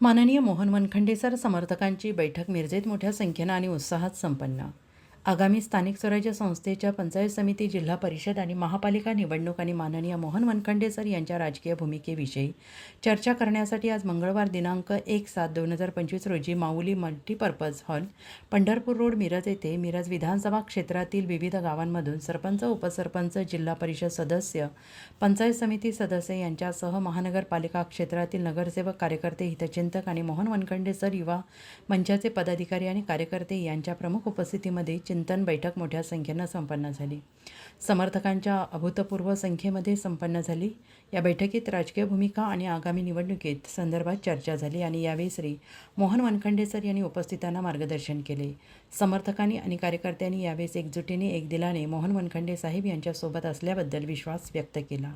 माननीय मोहन वनखंडे सर समर्थकांची बैठक मिरजेत मोठ्या संख्येनं आणि उत्साहात संपन्न. आगामी स्थानिक स्वराज्य संस्थेच्या पंचायत समिती, जिल्हा परिषद आणि महापालिका निवडणूक आणि माननीय मोहन वनखंडे सर यांच्या राजकीय भूमिकेविषयी चर्चा करण्यासाठी आज मंगळवार दिनांक 1/7/2025 रोजी Mauli multipurpose hall, Pandharpur road, Miraj येथे मिरज विधानसभा क्षेत्रातील विविध गावांमधून सरपंच, उपसरपंच, जिल्हा परिषद सदस्य, पंचायत समिती सदस्य यांच्यासह महानगरपालिका क्षेत्रातील नगरसेवक, कार्यकर्ते, हितचिंतक आणि मोहन वनखंडे सर युवा मंचाचे पदाधिकारी आणि कार्यकर्ते यांच्या प्रमुख उपस्थितीमध्ये चिंतन बैठक मोठ्या संख्येनं संपन्न झाली. समर्थकांच्या अभूतपूर्व संख्येमध्ये संपन्न झाली. या बैठकीत राजकीय भूमिका आणि आगामी निवडणुकीत संदर्भात चर्चा झाली आणि यावेळी श्री मोहन वनखंडे सर यांनी उपस्थितांना मार्गदर्शन केले. समर्थकांनी आणि कार्यकर्त्यांनी यावेळेस एकजुटीने, एक दिलाने मोहन वनखंडे साहेब यांच्यासोबत असल्याबद्दल विश्वास व्यक्त केला.